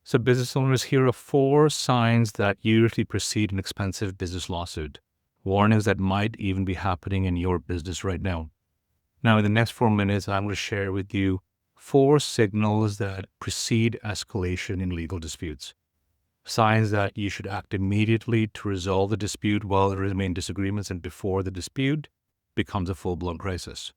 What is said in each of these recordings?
So business owners, here are 4 signs that usually precede an expensive business lawsuit. Warnings that might even be happening in your business right now. Now, in the next 4 minutes, I'm going to share with you 4 signals that precede escalation in legal disputes. Signs that you should act immediately to resolve the dispute while there remain disagreements and before the dispute becomes a full-blown crisis.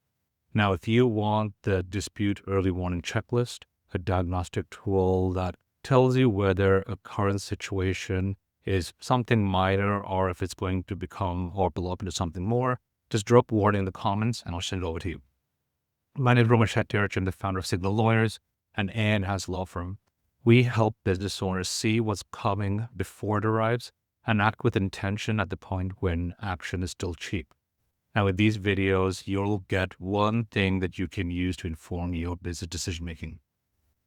Now, if you want the dispute early warning checklist, a diagnostic tool that tells you whether a current situation is something minor or if it's going to become or blow up into something more, just drop warning in the comments and I'll send it over to you. My name is Roman Shetty. I'm the founder of Signal Lawyers and Ann has law firm. We help business owners see what's coming before it arrives and act with intention at the point when action is still cheap. Now, with these videos, you'll get one thing that you can use to inform your business decision-making.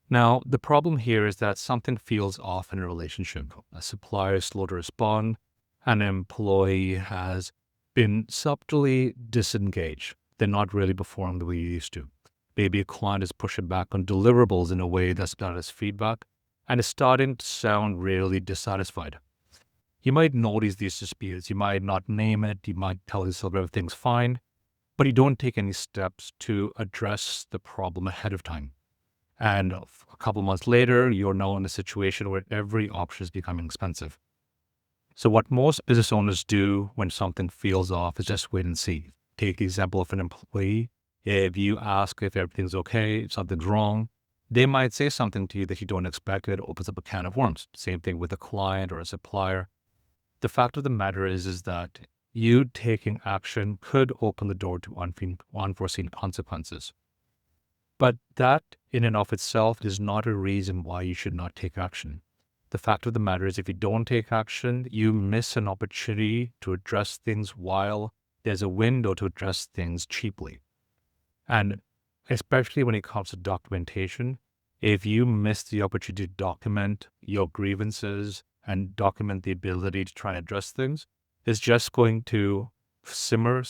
Now, the problem here is that something feels off in a relationship. A supplier is slow to respond. An employee has been subtly disengaged. They're not really performing the way you used to. Maybe a client is pushing back on deliverables in a way that's not as feedback and is starting to sound really dissatisfied. You might notice these disputes. You might not name it. You might tell yourself everything's fine, but you don't take any steps to address the problem ahead of time. And a couple months later, you're now in a situation where every option is becoming expensive. So what most business owners do when something feels off is just wait and see. Take the example of an employee. If you ask if everything's okay, if something's wrong, they might say something to you that you don't expect. It opens up a can of worms. Same thing with a client or a supplier. The fact of the matter is that you taking action could open the door to unforeseen consequences. But that in and of itself is not a reason why you should not take action. The fact of the matter is if you don't take action, you miss an opportunity to address things while there's a window to address things cheaply. And especially when it comes to documentation, if you miss the opportunity to document your grievances and document the ability to try and address things, it's just going to simmer,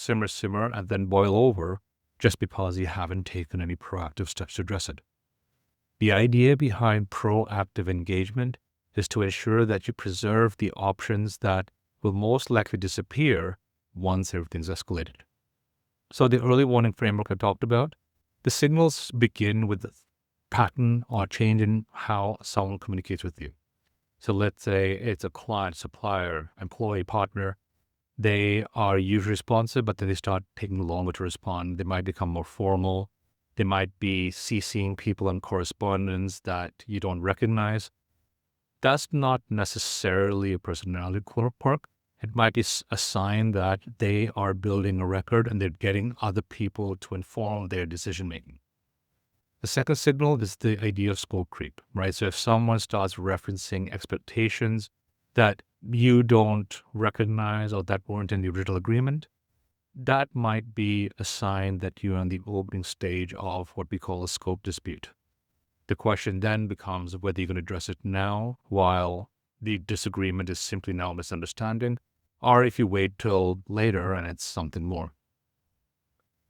and then boil over just because you haven't taken any proactive steps to address it. The idea behind proactive engagement is to ensure that you preserve the options that will most likely disappear once everything's escalated. So the early warning framework I talked about, the signals begin with the pattern or change in how someone communicates with you. So let's say it's a client, supplier, employee, partner. They are usually responsive, but then they start taking longer to respond. They might become more formal. They might be CCing people in correspondence that you don't recognize. That's not necessarily a personality quirk. It might be a sign that they are building a record and they're getting other people to inform their decision-making. The second signal is the idea of scope creep, right? So if someone starts referencing expectations that you don't recognize or that weren't in the original agreement, that might be a sign that you're on the opening stage of what we call a scope dispute. The question then becomes whether you're going to address it now while the disagreement is simply now a misunderstanding, or if you wait till later and it's something more.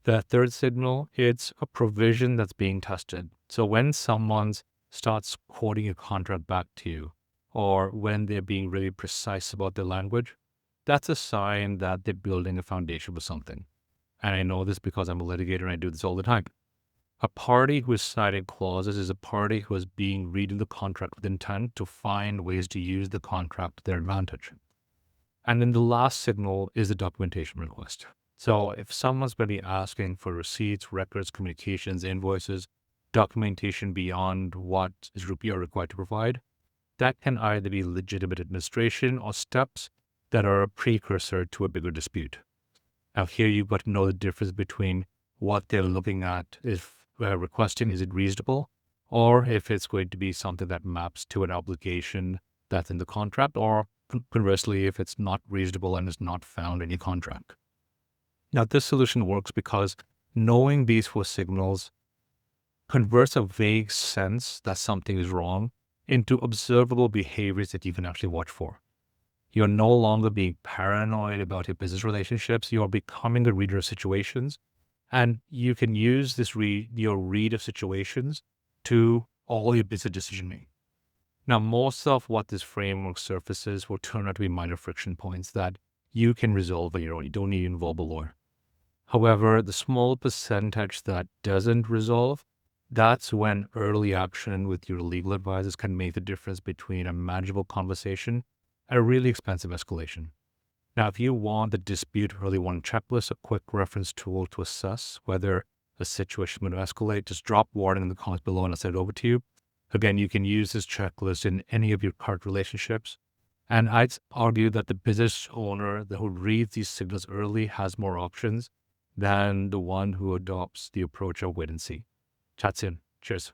The third signal, it's a provision that's being tested. So when someone starts quoting a contract back to you, or when they're being really precise about their language, that's a sign that they're building a foundation for something. And I know this because I'm a litigator and I do this all the time. A party who is citing clauses is a party who is reading the contract with intent to find ways to use the contract to their advantage. And then the last signal is the documentation request. So if someone's going to be asking for receipts, records, communications, invoices, documentation beyond what you're required to provide, that can either be legitimate administration or steps that are a precursor to a bigger dispute. Now here you've got to know the difference between what they're looking at if requesting, is it reasonable, or if it's going to be something that maps to an obligation that's in the contract, or conversely, if it's not reasonable and is not found in your contract. Now, this solution works because knowing these 4 signals converts a vague sense that something is wrong into observable behaviors that you can actually watch for. You're no longer being paranoid about your business relationships. You're becoming a reader of situations, and you can use this your read of situations to all your business decision making. Now, most of what this framework surfaces will turn out to be minor friction points that you can resolve on your own. You don't need to involve a lawyer. However, the small percentage that doesn't resolve, that's when early action with your legal advisors can make the difference between a manageable conversation and a really expensive escalation. Now, if you want the dispute early warning checklist, a quick reference tool to assess whether a situation is going to escalate, just drop warning in the comments below and I'll send it over to you. Again, you can use this checklist in any of your current relationships. And I'd argue that the business owner who reads these signals early has more options than the one who adopts the approach of wait and see. Chat soon. Cheers.